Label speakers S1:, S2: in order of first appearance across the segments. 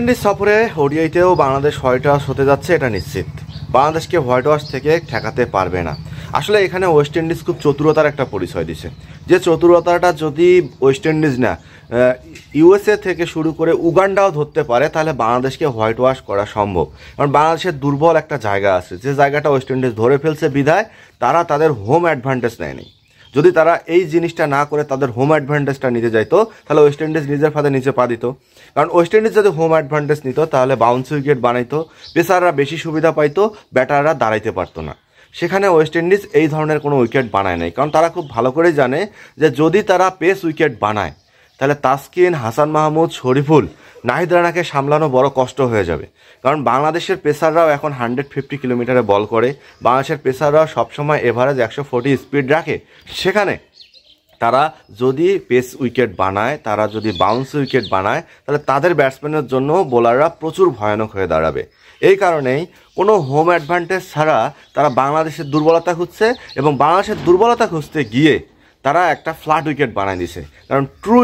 S1: Indies সফরে ওডিআইতেও Bangladesh white wash হতে যাচ্ছে, এটা নিশ্চিত। বাংলাদেশকে হোয়াইট ওয়াশ থেকে ঠেকাতে পারবে না। আসলে এখানে ওয়েস্ট ইন্ডিজ খুব চতুরতার একটা পরিচয় দিছে, যে চতুরতাটা যদি ওয়েস্ট ইন্ডিজ না ইউএসএ থেকে শুরু করে উগান্ডাও ধরতে পারে, তাহলে বাংলাদেশকে হোয়াইট ওয়াশ করা সম্ভব। কারণ বাংলাদেশের দুর্বল একটা জায়গা আছে, যে জায়গাটা ওয়েস্ট ইন্ডিজ ধরে ফেলছে বিধায় তারা তাদের হোম অ্যাডভান্টেজ নেয়নি। যদি তারা এই জিনিসটা না করে তাদের হোম অ্যাডভান্টেজটা নিতে যাইতো, তাহলে ওয়েস্ট ইন্ডিজ নিজের ফাঁদে নিচে পা দিত। কারণ ওয়েস্ট ইন্ডিজ যদি হোম অ্যাডভান্টেজ নিত, তাহলে বাউন্স উইকেট বানাইতো, পেসাররা বেশি সুবিধা পাইতো, ব্যাটাররা দাঁড়াইতে পারতো না। সেখানে ওয়েস্ট ইন্ডিজ এই ধরনের কোনো উইকেট বানায় নাই, কারণ তারা খুব ভালো করে জানে যে যদি তারা পেস উইকেট বানায়, তাহলে তাসকিন, হাসান মাহমুদ, শরীফুল, নাহিদ রানাকে সামলানো বড় কষ্ট হয়ে যাবে। কারণ বাংলাদেশের পেসাররাও এখন 150 কিলোমিটারে বল করে, বাংলাদেশের পেসাররাও সবসময় এভারেজ 140 স্পিড রাখে। সেখানে তারা যদি পেস উইকেট বানায়, তারা যদি বাউন্স উইকেট বানায়, তাহলে তাদের ব্যাটসম্যানের জন্য বোলাররা প্রচুর ভয়ানক হয়ে দাঁড়াবে। এই কারণেই কোনো হোম অ্যাডভান্টেজ ছাড়া তারা বাংলাদেশের দুর্বলতা খুঁজছে, এবং বাংলাদেশের দুর্বলতা খুঁজতে গিয়ে তারা একটা ফ্ল্যাট উইকেট বানায় দিছে। কারণ ট্রু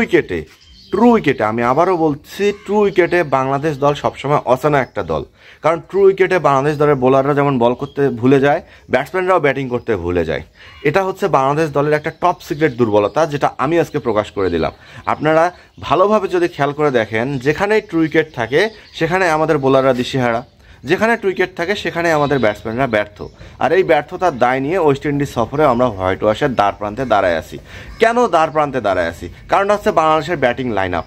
S1: উইকেটে আমি আবারও বলছি, ট্রু উইকেটে বাংলাদেশ দল সবসময় অচেনা একটা দল। কারণ ট্রু উইকেটে বাংলাদেশ দলের বোলাররা যেমন বল করতে ভুলে যায়, ব্যাটসম্যানরাও ব্যাটিং করতে ভুলে যায়। এটা হচ্ছে বাংলাদেশ দলের একটা টপ সিক্রেট দুর্বলতা, যেটা আমি আজকে প্রকাশ করে দিলাম। আপনারা ভালোভাবে যদি খেয়াল করে দেখেন, যেখানেই ট্রু উইকেট থাকে সেখানে আমাদের বোলাররা দিশেহারা, যেখানে উইকেট থাকে সেখানে আমাদের ব্যাটসম্যানরা ব্যর্থ। আর এই ব্যর্থতার দায় নিয়ে ওয়েস্ট ইন্ডিজ সফরে আমরা হোয়াইট ওয়াশের দ্বার প্রান্তে দাঁড়ায় আছি। কেন দ্বার প্রান্তে দাঁড়ায় আছি? কারণ হচ্ছে বাংলাদেশের ব্যাটিং লাইন আপ।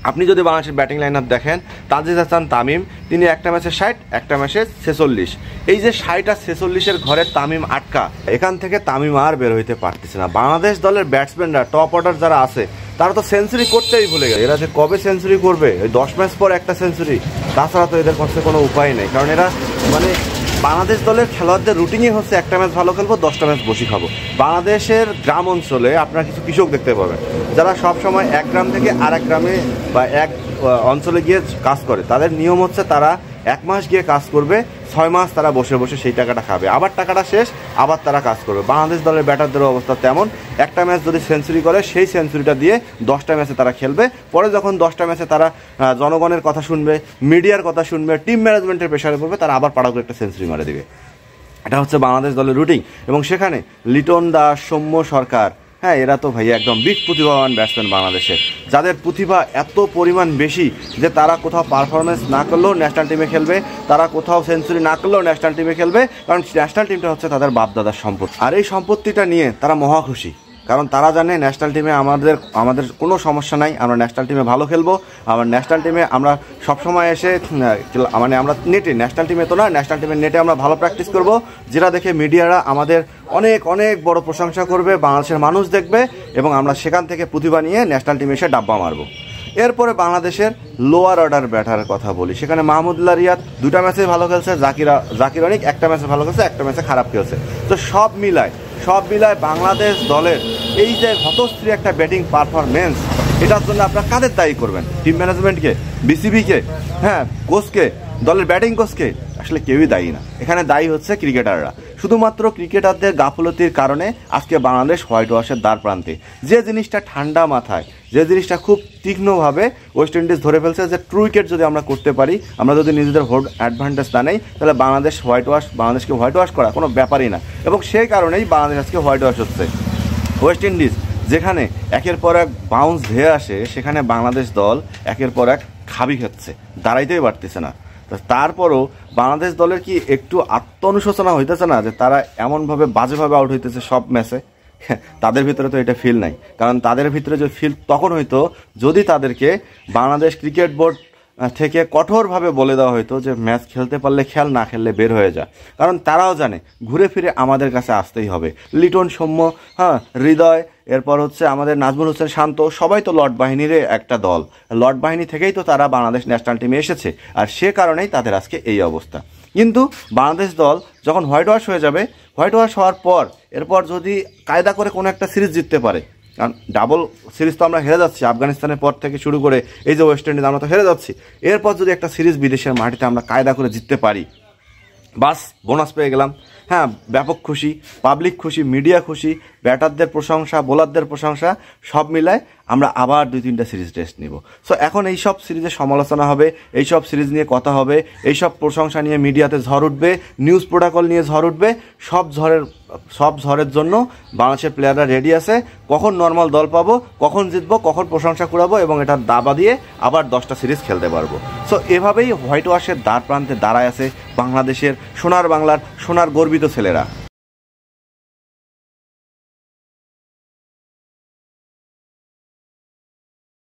S1: আপনি যদি বাংলাদেশের ব্যাটিং লাইন আপ দেখেন, তানজিদ হাসান তামিম, তিনি একটা ম্যাচে 60, একটা ম্যাচে 46। এই যে 60 আর 46-এর ঘরে তামিম আটকা, এখান থেকে তামিম আর বের হইতে পারতেছে না। বাংলাদেশ দলের ব্যাটসম্যানরা, টপ অর্ডার যারা আছে, তারা তো সেঞ্চুরি করতেই ভুলে গেছে। এরা যে কবে সেঞ্চুরি করবে, ওই 10 ম্যাচ পর একটা সেঞ্চুরি, তাছাড়া তো এদের কাছে কোনো উপায় নেই। কারণ এরা বাংলাদেশ দলের খেলোয়াড়দের রুটিনই হচ্ছে একটা ম্যাচ ভালো খেলবো, 10টা ম্যাচ বসি খাবো। বাংলাদেশের গ্রাম অঞ্চলে আপনারা কিছু কৃষক দেখতে পাবেন, যারা সব সময় এক গ্রাম থেকে আর এক গ্রামে বা এক অঞ্চলে গিয়ে কাজ করে। তাদের নিয়ম হচ্ছে তারা 1 মাস গিয়ে কাজ করবে, 6 মাস তারা বসে বসে সেই টাকাটা খাবে, আবার টাকাটা শেষ, আবার তারা কাজ করবে। বাংলাদেশ দলের ব্যাটারদের অবস্থা তেমন। একটা ম্যাচ যদি সেঞ্চুরি করে, সেই সেঞ্চুরিটা দিয়ে 10টা ম্যাচে তারা খেলবে। পরে যখন 10টা ম্যাচে তারা জনগণের কথা শুনবে, মিডিয়ার কথা শুনবে, টিম ম্যানেজমেন্টের প্রেশারে পড়বে, তারা আবার পাড়া করে একটা সেঞ্চুরি মারে দেবে। এটা হচ্ছে বাংলাদেশ দলের রুটিন। এবং সেখানে লিটন দাস, সৌম্য সরকার, হ্যাঁ, এরা তো ভাই একদম বিগ প্রতিভাবান ব্যাটসম্যান বাংলাদেশের, যাদের প্রতিভা এত পরিমাণ বেশি যে তারা কোথাও পারফরমেন্স না করলেও ন্যাশনাল টিমে খেলবে, তারা কোথাও সেঞ্চুরি না করলেও ন্যাশনাল টিমে খেলবে। কারণ ন্যাশনাল টিমটা হচ্ছে তাদের বাপদাদার সম্পদ। আর এই সম্পত্তিটা নিয়ে তারা মহা খুশি, কারণ তারা জানে ন্যাশনাল টিমে আমাদের কোনো সমস্যা নাই, আমরা ন্যাশনাল টিমে ভালো খেলবো। আবার ন্যাশনাল টিমে আমরা সবসময় এসে আমরা নেটে, ন্যাশনাল টিমে তো না, ন্যাশনাল টিমের নেটে আমরা ভালো প্র্যাকটিস করব, যেটা দেখে মিডিয়ারা আমাদের অনেক অনেক বড় প্রশংসা করবে, বাংলাদেশের মানুষ দেখবে, এবং আমরা সেখান থেকে প্রতিভা নিয়ে ন্যাশনাল টিমে এসে ডাব্বা মারবো। এরপরে বাংলাদেশের লোয়ার অর্ডার ব্যাটারের কথা বলি। সেখানে মাহমুদুল্লাহ রিয়াদ 2টা ম্যাচে ভালো খেলছে, জাকির অনিক 1টা ম্যাচে ভালো খেলছে, 1টা ম্যাচে খারাপ খেলছে। তো সব মিলায় বাংলাদেশ দলের এই যে হতশ্রী একটা ব্যাটিং পারফরমেন্স, এটার জন্য আপনারা কাদের দায়ী করবেন? টিম ম্যানেজমেন্টকে, বিসিবিকে, হ্যাঁ, কোচকে, দলের ব্যাটিং কোচকে? আসলে কেউই দায়ী না। এখানে দায়ী হচ্ছে ক্রিকেটাররা। শুধুমাত্র ক্রিকেটারদের গাফলতির কারণে আজকে বাংলাদেশ হোয়াইট ওয়াশের দ্বার প্রান্তে। যে জিনিসটা ঠান্ডা মাথায়, যে জিনিসটা খুব তীক্ষ্ণভাবে ওয়েস্ট ইন্ডিজ ধরে ফেলছে, যে ট্রু উইকেট যদি আমরা করতে পারি, আমরা যদি নিজেদের হোম অ্যাডভান্টেজ না নেই, তাহলে বাংলাদেশকে হোয়াইট ওয়াশ করা কোনো ব্যাপারই না। এবং সেই কারণেই বাংলাদেশ আজকে হোয়াইট ওয়াশ হচ্ছে। ওয়েস্ট ইন্ডিজ যেখানে একের পর এক বাউন্স ধেয়ে আসে, সেখানে বাংলাদেশ দল একের পর এক খাবি খাচ্ছে, দাঁড়াইতেই পারতেছে না। তারপরও বাংলাদেশ দলের কি একটু আত্ম-অনুশোচনা হইতেছে না যে তারা এমনভাবে বাজেভাবে আউট হইতেছে সব ম্যাচে? তাদের ভিতরে তো এটা ফিল নাই। কারণ তাদের ভিতরে যে ফিল তখন হইতো যদি তাদেরকে বাংলাদেশ ক্রিকেট বোর্ড থেকে কঠোরভাবে বলে দেওয়া হইতো যে ম্যাচ খেলতে পারলে খেল, না খেললে বের হয়ে যা। কারণ তারাও জানে ঘুরে ফিরে আমাদের কাছে আসতেই হবে। লিটন, সৌম্য, হ্যাঁ, হৃদয়, এরপর হচ্ছে আমাদের নাজমুল হোসেন শান্ত, সবাই তো লর্ড বাহিনীর একটা দল। লর্ড বাহিনী থেকেই তো তারা বাংলাদেশ ন্যাশনাল টিমে এসেছে, আর সে কারণেই তাদের আজকে এই অবস্থা। কিন্তু বাংলাদেশ দল যখন হোয়াইট ওয়াশ হয়ে যাবে, হোয়াইট ওয়াশ হওয়ার পর এরপর যদি কায়দা করে কোনো একটা সিরিজ জিততে পারে, কারণ ডাবল সিরিজ তো আমরা হেরে যাচ্ছি, আফগানিস্তানের পর থেকে শুরু করে এই যে ওয়েস্ট ইন্ডিজ, আমরা তো হেরে যাচ্ছি। এরপর যদি একটা সিরিজ বিদেশের মাটিতে আমরা কায়দা করে জিততে পারি, বাস বোনাস পেয়ে গেলাম। হ্যাঁ, ব্যাপক খুশি, পাবলিক খুশি, মিডিয়া খুশি, ব্যাটারদের প্রশংসা, বোলারদের প্রশংসা সব মিলায় আমরা আবার 2-3টা সিরিজ টেস্ট নিব। সো এখন এই সব সিরিজের সমালোচনা হবে, এই সব সিরিজ নিয়ে কথা হবে, এই সব প্রশংসা নিয়ে মিডিয়াতে ঝড় উঠবে, নিউজ প্রোটোকল নিয়ে ঝড় উঠবে। সব ঝড়ের জন্য বাংলাদেশের প্লেয়াররা রেডি আছে। কখন নর্মাল দল পাবো, কখন জিতবো, কখন প্রশংসা কুড়াবো এবং এটার দাবা দিয়ে আবার 10টা সিরিজ খেলতে পারবো। সো এভাবেই হোয়াইট ওয়াশের দ্বার প্রান্তে দাঁড়ায় আছে বাংলাদেশের সোনার বাংলার সোনার গর্বিত ছেলেরা।